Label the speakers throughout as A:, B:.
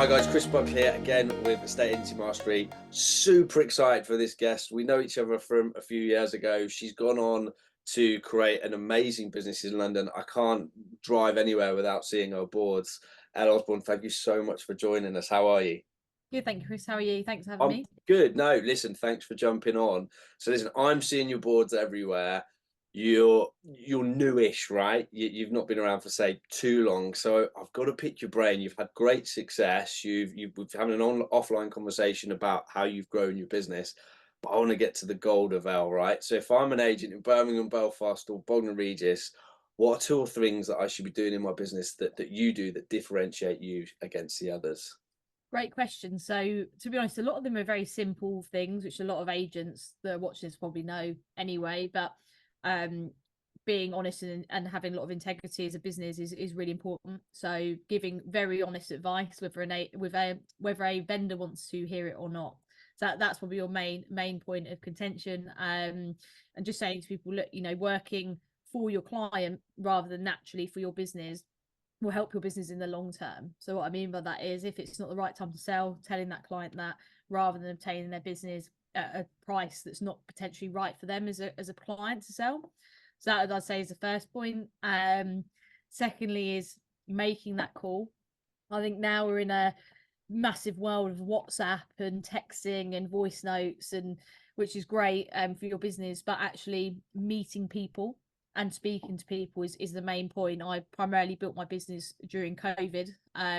A: Hi guys, Chris Buck here again with Estate Agency Mastery. Super excited for this guest. We know each other from a few years ago. She's gone on to create an amazing business in London. I can't drive anywhere without seeing her boards. Elle Osborne, thank you so much for joining us. How are you?
B: Good, thank you, Chris. How are you? Thanks for having
A: I'm
B: me.
A: good. No, listen, thanks for jumping on. So listen, I'm seeing your boards everywhere. You're newish, right? You've not been around for say too long. So I've got to pick your brain. You've had great success. We've having an offline conversation about how you've grown your business. But I want to get to the gold of Elle, right? So if I'm an agent in Birmingham, Belfast, or Bognor Regis, what are two or three things that I should be doing in my business that you do that differentiate you against the others?
B: Great question. So, to be honest, a lot of them are very simple things, which a lot of agents that are watching this probably know anyway. But um, being honest and having a lot of integrity as a business is really important. So, giving very honest advice, whether a vendor wants to hear it or not. So that's probably your main point of contention. And just saying to people, look, working for your client rather than naturally for your business will help your business in the long term. So what I mean by that is if it's not the right time to sell, telling that client that rather than obtaining their business at a price that's not potentially right for them as a client to sell. So that I'd say is the first point. Secondly is making that call. I think now we're in a massive world of WhatsApp and texting and voice notes, and which is great for your business, but actually meeting people and speaking to people is the main point. I primarily built my business during COVID,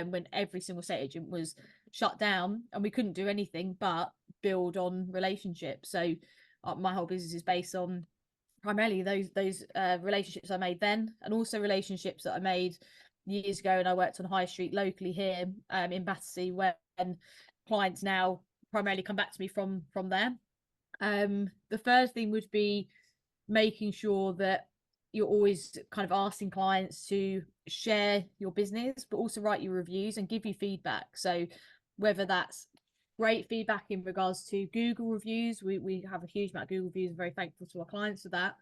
B: when every single estate agent was shut down and we couldn't do anything but build on relationships. So my whole business is based on primarily those relationships I made then, and also relationships that I made years ago. And I worked on High Street locally here in Battersea, when clients now primarily come back to me from there. The first thing would be making sure that you're always kind of asking clients to share your business, but also write your reviews and give you feedback. So whether that's great feedback in regards to Google reviews, we have a huge amount of Google reviews, and very thankful to our clients for that.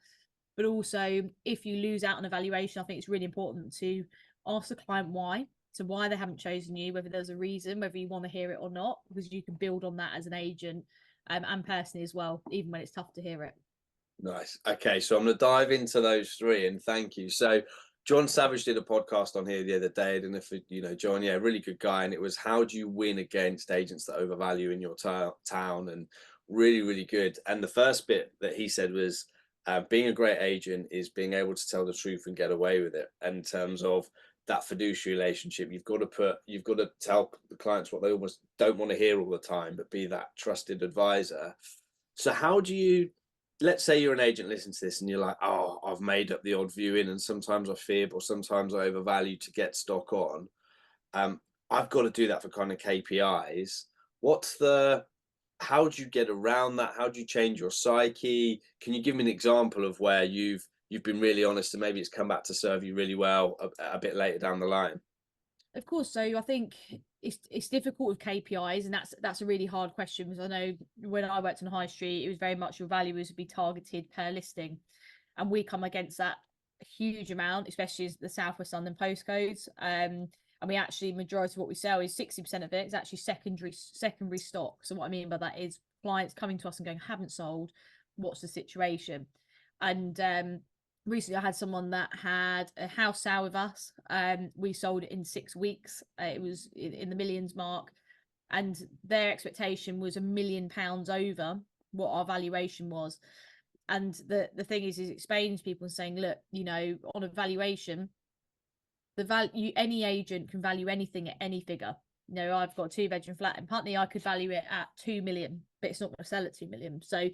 B: But also if you lose out on evaluation, I think it's really important to ask the client why. So why they haven't chosen you, whether there's a reason, whether you want to hear it or not, because you can build on that as an agent, and personally as well, even when it's tough to hear it.
A: Nice. Okay, so I'm going to dive into those three, and thank you. So, John Savage did a podcast on here the other day, and if you know John, yeah, really good guy, and it was how do you win against agents that overvalue in your town, and really, really good. And the first bit that he said was being a great agent is being able to tell the truth and get away with it. In terms of that fiduciary relationship, you've got to tell the clients what they almost don't want to hear all the time, but be that trusted advisor. So, how do you? Let's say you're an agent listening to this and you're like, oh, I've made up the odd viewing and sometimes I fib or sometimes I overvalue to get stock on. Um, I've got to do that for kind of KPIs. How do you get around that? How do you change your psyche? Can you give me an example of where you've been really honest and maybe it's come back to serve you really well a bit later down the line?
B: Of course. So I think it's difficult with KPIs, and that's a really hard question, because I know when I worked on High Street, it was very much your values would be targeted per listing, and we come against that a huge amount, especially as the Southwest London postcodes. And we actually, majority of what we sell is 60% of it is actually secondary stock. So what I mean by that is clients coming to us and going, haven't sold, what's the situation? And recently I had someone that had a house sale with us. We sold it in 6 weeks. It was in the millions mark, and their expectation was £1 million over what our valuation was. And the thing is explaining to people and saying, look, on a valuation, the value, any agent can value anything at any figure. I've got a 2-bedroom flat in Putney, I could value it at 2 million, but it's not going to sell at 2 million. So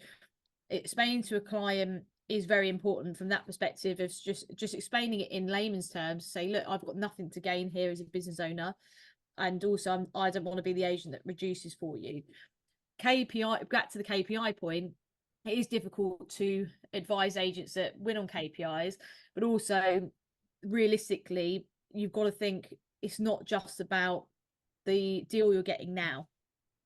B: explaining to a client is very important from that perspective of just explaining it in layman's terms. Say, look, I've got nothing to gain here as a business owner, and also I don't want to be the agent that reduces for you. KPI, back to the KPI point, it is difficult to advise agents that win on KPIs, but also realistically, you've got to think it's not just about the deal you're getting now.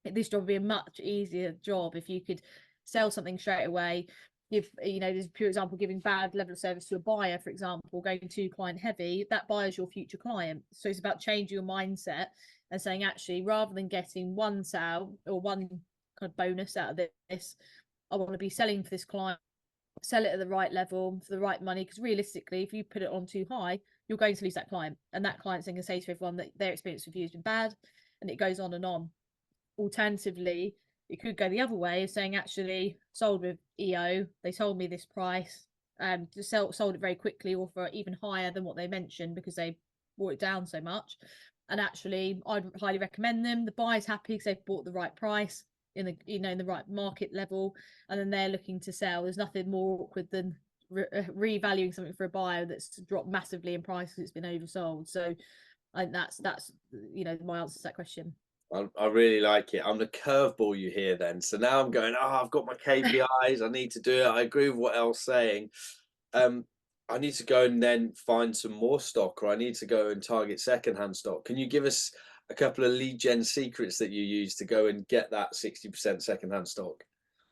B: This job would be a much easier job if you could sell something straight away, give, there's a pure example, giving bad level of service to a buyer, for example, going too client heavy, that buyer's your future client. So it's about changing your mindset and saying, actually, rather than getting one sale or one kind of bonus out of this, I want to be selling for this client, sell it at the right level for the right money. Because realistically, if you put it on too high, you're going to lose that client, and that client's then going to say to everyone that their experience with you has been bad, and it goes on and on. Alternatively, it could go the other way of saying, actually, sold with EO, they told me this price, sold it very quickly or for even higher than what they mentioned because they brought it down so much. And actually, I'd highly recommend them. The buyer's happy because they've bought the right price in the in the right market level, and then they're looking to sell. There's nothing more awkward than revaluing something for a buyer that's dropped massively in price because it's been oversold. So I think that's my answer to that question.
A: I really like it. I'm the curveball you hear then. So now I'm going, I've got my KPIs. I need to do it. I agree with what Elle's saying. I need to go and then find some more stock, or I need to go and target secondhand stock. Can you give us a couple of lead gen secrets that you use to go and get that 60% secondhand stock?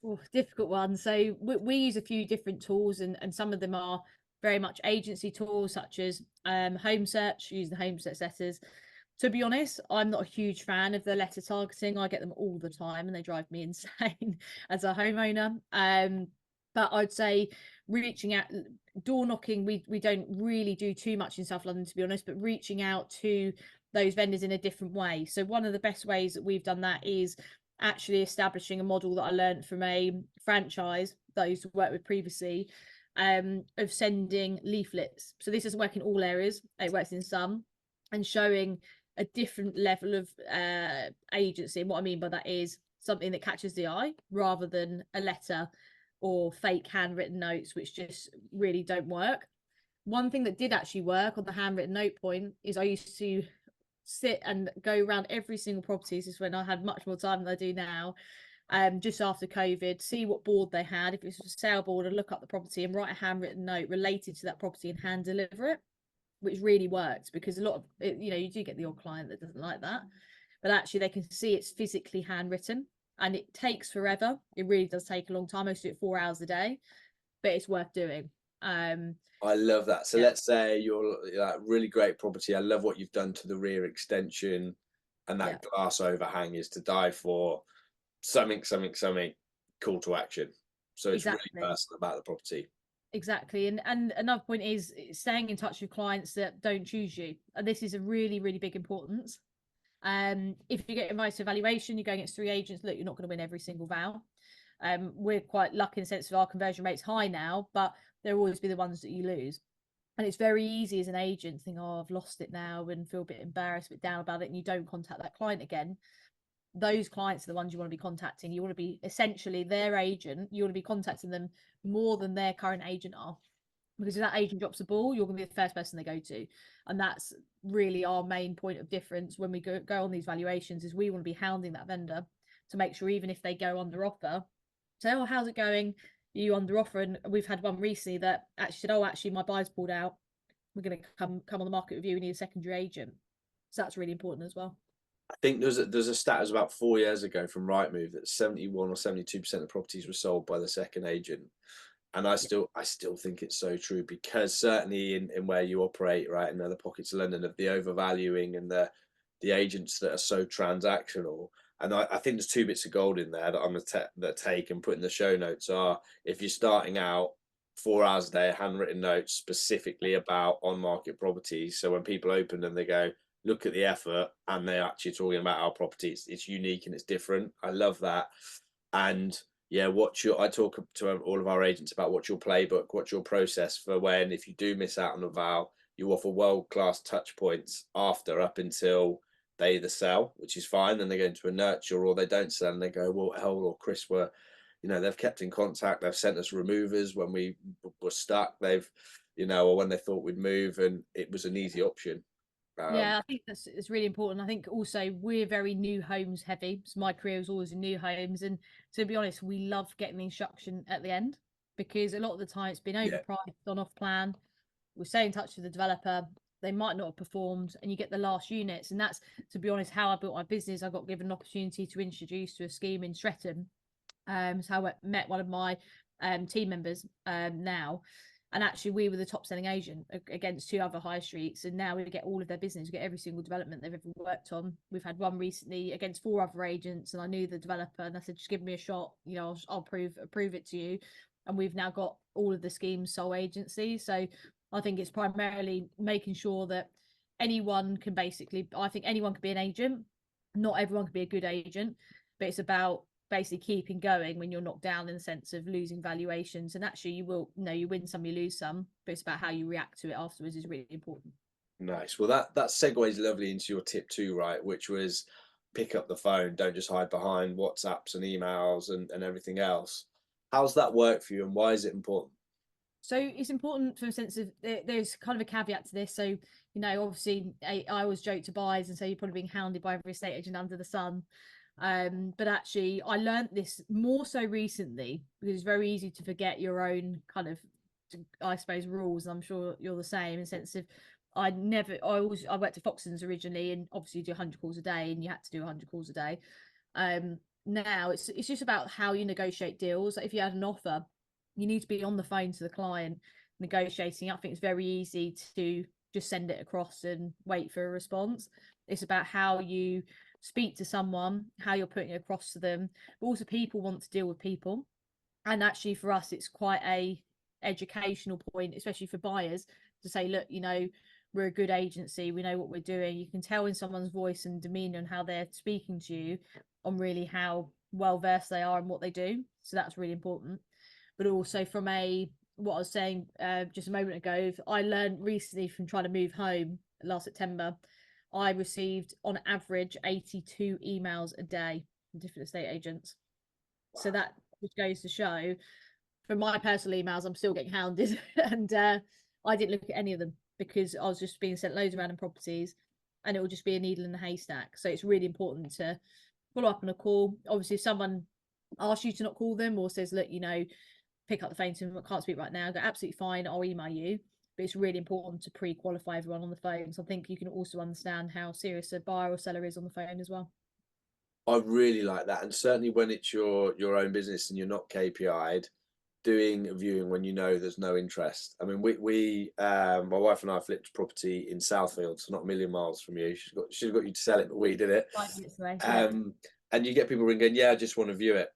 B: Oh, difficult one. So we use a few different tools, and some of them are very much agency tools, such as home search. Use the home search letters. To be honest, I'm not a huge fan of the letter targeting. I get them all the time and they drive me insane as a homeowner. But I'd say reaching out, door knocking, we don't really do too much in South London, to be honest, but reaching out to those vendors in a different way. So one of the best ways that we've done that is actually establishing a model that I learned from a franchise that I used to work with previously, of sending leaflets. So this doesn't work in all areas, it works in some, and showing a different level of agency. And what I mean by that is something that catches the eye rather than a letter or fake handwritten notes, which just really don't work. One thing that did actually work on the handwritten note point is I used to sit and go around every single property. This is when I had much more time than I do now. Just after COVID, see what board they had. If it was a sale board, I'd look up the property and write a handwritten note related to that property and hand deliver it, which really worked because a lot of it, you do get the odd client that doesn't like that, but actually they can see it's physically handwritten, and it takes forever. It really does take a long time. I used to do it 4 hours a day, but it's worth doing.
A: I love that. So let's say you're that really great property. I love what you've done to the rear extension, and that glass overhang is to die for. Something, call to action. So it's really personal about the property.
B: Exactly. And another point is staying in touch with clients that don't choose you. And this is a really, really big importance. If you get invited to evaluation, you're going against 3 agents. Look, you're not going to win every single vow. We're quite lucky in the sense of our conversion rate's high now, but there will always be the ones that you lose. And it's very easy as an agent to think, oh, I've lost it now, and feel a bit embarrassed, a bit down about it, and you don't contact that client again. Those clients are the ones you want to be contacting. You want to be essentially their agent. You want to be contacting them more than their current agent are, because if that agent drops the ball, you're going to be the first person they go to. And that's really our main point of difference when we go on these valuations, is we want to be hounding that vendor to make sure, even if they go under offer, say, oh, how's it going? Are you under offer? And we've had one recently that actually said, oh, actually my buyer's pulled out, we're going to come on the market with you, we need a secondary agent. So that's really important as well.
A: I think there's a stat, it was about 4 years ago from Rightmove, that 71 or 72% of properties were sold by the second agent. And I still think it's so true, because certainly in where you operate, right, in other pockets of London, of the overvaluing and the agents that are so transactional. And I think there's 2 bits of gold in there that I'm gonna take and put in the show notes are, if you're starting out, 4 hours a day, handwritten notes specifically about on-market properties. So when people open them, they go, look at the effort, and they're actually talking about our property. It's unique and it's different. I love that. And yeah, I talk to all of our agents about what's your playbook, what's your process for when, if you do miss out on a vow, you offer world-class touch points after, up until they either sell, which is fine, then they go into a nurture, or they don't sell and they go, well, Elle or Chris were, they've kept in contact, they've sent us removers when we were stuck, they've, or when they thought we'd move, and it was an easy option.
B: Yeah, I think it's really important. I think also we're very new homes heavy. So my career was always in new homes, and to be honest, we love getting the instruction at the end, because a lot of the time it's been overpriced, on off plan. We stay in touch with the developer. They might not have performed, and you get the last units. And that's, to be honest, how I built my business. I got given an opportunity to introduce to a scheme in Streatham. So I met one of my team members now. And actually, we were the top selling agent against 2 other high streets. And now we get all of their business. We get every single development they've ever worked on. We've had one recently against 4 other agents. And I knew the developer and I said, just give me a shot. You know, I'll prove it to you. And we've now got all of the schemes sole agency. So I think it's primarily making sure that anyone can I think anyone can be an agent. Not everyone can be a good agent, but it's about basically keeping going when you're knocked down in the sense of losing valuations. And actually you will, you win some, you lose some, but it's about how you react to it afterwards is really important.
A: Nice. Well, that segues lovely into your tip 2, right, which was pick up the phone, don't just hide behind WhatsApps and emails and everything else. How's that work for you, and why is it important?
B: So it's important from a sense of there's kind of a caveat to this. So, obviously I always joke to buyers and say you're probably being hounded by every estate agent under the sun. But actually I learned this more so recently because it's very easy to forget your own kind of, I suppose, rules. I'm sure you're the same in the sense of I worked at Foxtons originally, and obviously you do 100 calls a day, and you had to do 100 calls a day. Now it's just about how you negotiate deals. Like if you had an offer, you need to be on the phone to the client negotiating. I think it's very easy to just send it across and wait for a response. It's about how you speak to someone, how you're putting it across to them. But also people want to deal with people. And actually for us, it's quite a educational point, especially for buyers, to say, look, we're a good agency. We know what we're doing. You can tell in someone's voice and demeanor and how they're speaking to you on really how well versed they are and what they do. So that's really important. But also from what I was saying just a moment ago, I learned recently from trying to move home last September, I received on average 82 emails a day from different estate agents. Wow. So that just goes to show, from my personal emails, I'm still getting hounded. And I didn't look at any of them because I was just being sent loads of random properties and it will just be a needle in a haystack. So it's really important to follow up on a call. Obviously, if someone asks you to not call them or says, look, pick up the phone to them, I can't speak right now, go, absolutely fine, I'll email you. But it's really important to pre-qualify everyone on the phone. So I think you can also understand how serious a buyer or seller is on the phone as well.
A: I really like that. And certainly when it's your own business and you're not KPI'd, doing a viewing when there's no interest. I mean, we my wife and I flipped property in Southfield, so not a million miles from you. She's got you to sell it, but we did it.
B: 5 minutes away.
A: And you get people ringing, yeah, I just want to view it.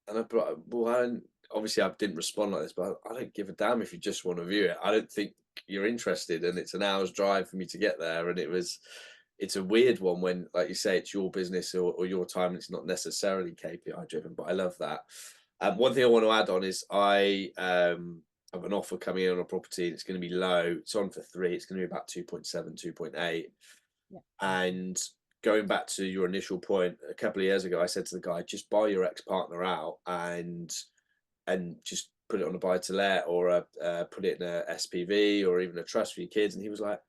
A: And obviously I didn't respond like this, but I don't give a damn if you just want to view it. I don't think you're interested, and it's an hour's drive for me to get there. And it's a weird one when, like you say, it's your business or your time, and it's not necessarily KPI driven, but I love that. One thing I want to add on is I have an offer coming in on a property that's going to be low. It's on for 3. It's going to be about 2.7, 2.8.
B: Yeah.
A: And going back to your initial point, a couple of years ago, I said to the guy, just buy your ex-partner out and just put it on a buy-to-let or put it in a SPV or even a trust for your kids. And he was like,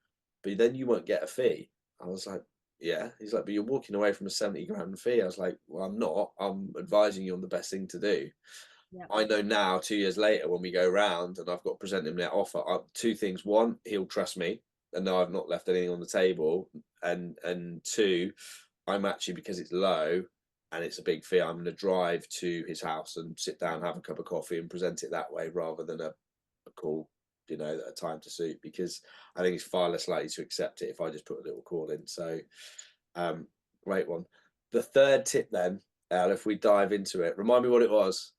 A: but then you won't get a fee. I was like, yeah. He's like, but you're walking away from a 70 grand fee. I was like, well, I'm not. I'm advising you on the best thing to do. Yeah. I know now, 2 years later, when we go round and I've got to present him that offer, 2 things. 1, he'll trust me and know I've not left anything on the table. And 2, I'm actually, because it's low and it's a big fee, I'm going to drive to his house and sit down, have a cup of coffee and present it that way rather than a call, at a time to suit, because I think he's far less likely to accept it if I just put a little call in. So great one. The third tip then, Elle, if we dive into it, remind me what it was.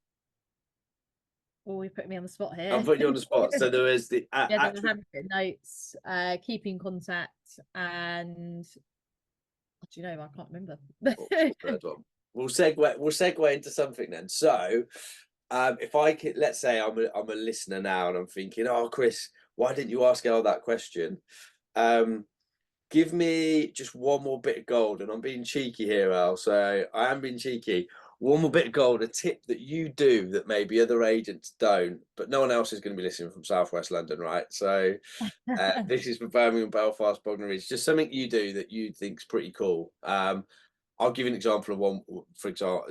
B: Oh, you put me on the spot here.
A: I'm putting you on the spot. So there is the
B: actual notes, keeping contact, and do you know, I can't remember.
A: Third one. We'll segue into something then. So if I could, let's say I'm a listener now and I'm thinking, oh, Chris, why didn't you ask Elle that question? Give me just one more bit of gold, and I'm being cheeky here, Elle. So I am being cheeky. One more bit of gold, a tip that you do that maybe other agents don't, but no one else is going to be listening from Southwest London, right? So this is for Birmingham, Belfast, Bognor Regis. Just something you do that you think's pretty cool. I'll give you an example of one, for example,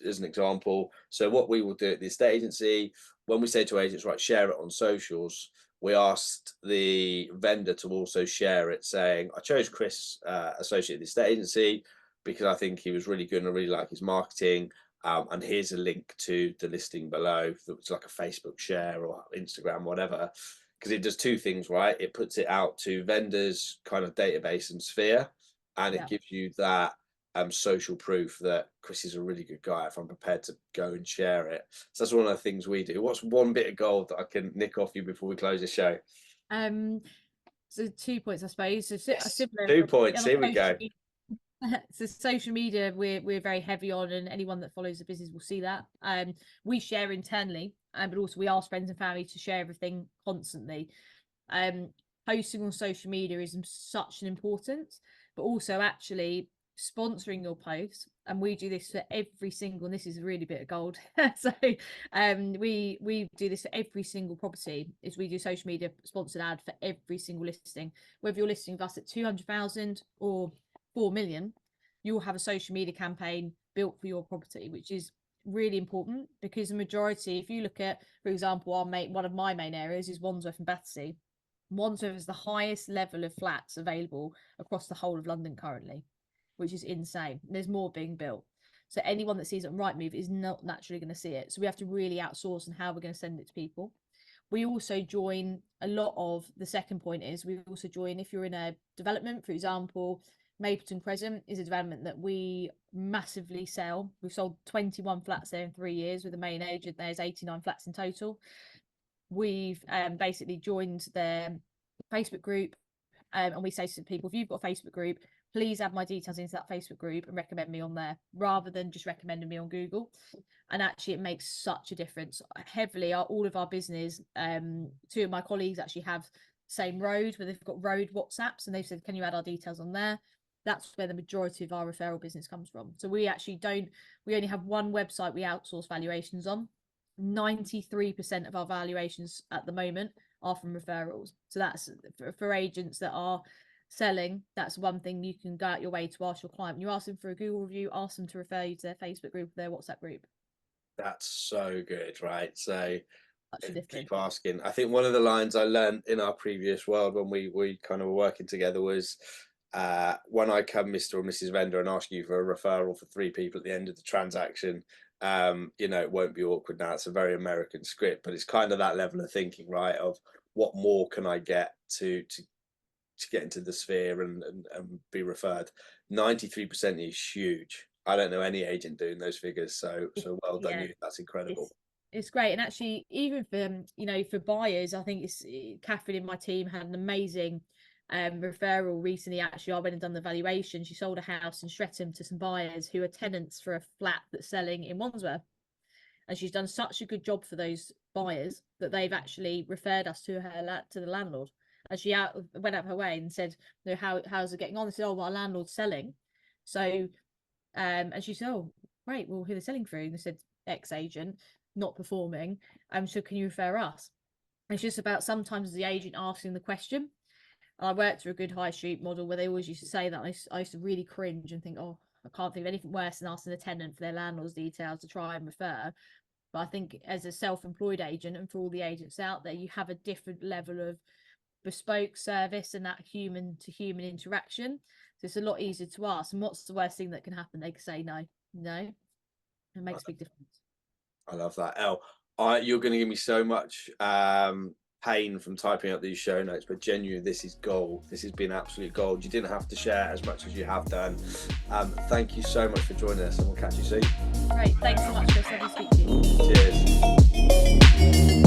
A: as an example. So what we will do at the estate agency, when we say to agents, right, share it on socials, we asked the vendor to also share it, saying, I chose Chris, associate of the estate agency, because I think he was really good and I really like his marketing. and here's a link to the listing below. It's like a Facebook share or Instagram, whatever, because it does two things, right? It puts it out to vendors kind of database and sphere, and it gives you that social proof that Chris is a really good guy if I'm prepared to go and share it. So that's one of the things we do. What's one bit of gold that I can nick off you before we close the show?
B: So 2 points, I suppose. So
A: yes, 2 points. Here we go.
B: So social media, we're very heavy on, and anyone that follows the business will see that. We share internally, but also we ask friends and family to share everything constantly. Posting on social media is such an importance, but also actually sponsoring your posts, and we do this for every single, and this is a really bit of gold. So we do this for every single property, is we do social media sponsored ad for every single listing. Whether you're listing with us at 200,000 or 4 million, you'll have a social media campaign built for your property, which is really important, because the majority, if you look at, for example, one of my main areas is Wandsworth and Battersea. Wandsworth is the highest level of flats available across the whole of London currently, which is insane. There's more being built. So anyone that sees it on Rightmove is not naturally going to see it. So we have to really outsource on how we're going to send it to people. We also join a lot of, the second point is, we also join if you're in a development, for example, Mapleton Crescent is a development that we massively sell. We've sold 21 flats there in 3 years with the main agent. There's 89 flats in total. We've basically joined their Facebook group, and we say to people, if you've got a Facebook group, please add my details into that Facebook group and recommend me on there, rather than just recommending me on Google. And actually it makes such a difference. Heavily, all of our business, 2 of my colleagues actually have same road, where they've got road WhatsApps, and they've said, can you add our details on there? That's where the majority of our referral business comes from. So we only have one website we outsource valuations on. 93% of our valuations at the moment are from referrals. So that's for agents that are selling. That's one thing you can go out your way to ask your client. When you ask them for a Google review, ask them to refer you to their Facebook group, their WhatsApp group.
A: That's so good, right? So keep asking. I think one of the lines I learned in our previous world when we kind of were working together was, when I come, Mr. or Mrs. Vendor, and ask you for a referral for 3 people at the end of the transaction, it won't be awkward now. It's a very American script, but it's kind of that level of thinking, right? Of what more can I get to get into the sphere and be referred. 93% is huge. I don't know any agent doing those figures, so well done you. That's incredible.
B: It's great. And actually, even for for buyers, I think Catherine in my team had an amazing referral recently. Actually, I went and done the valuation. She sold a house in Streatham to some buyers who are tenants for a flat that's selling in Wandsworth, and she's done such a good job for those buyers that they've actually referred us to the landlord. And she went out of her way and said, how's it getting on? They said, our landlord's selling. So and she said, oh great, well, who they're selling through? And they said, ex-agent, not performing. So can you refer us? And it's just about sometimes the agent asking the question. I worked through a good high street model where they always used to say that. I used to really cringe and think, oh, I can't think of anything worse than asking the tenant for their landlord's details to try and refer. But I think as a self-employed agent, and for all the agents out there, you have a different level of bespoke service and that human to human interaction. So it's a lot easier to ask. And what's the worst thing that can happen? They can say no. It makes a big difference.
A: I love that. Elle, you're going to give me so much pain from typing up these show notes, but genuinely, this is gold. This has been absolute gold. You didn't have to share as much as you have done. Thank you so much for joining us, and we'll catch you soon.
B: Great. Thanks so much, Chris. Lovely to speak to you.
A: Cheers.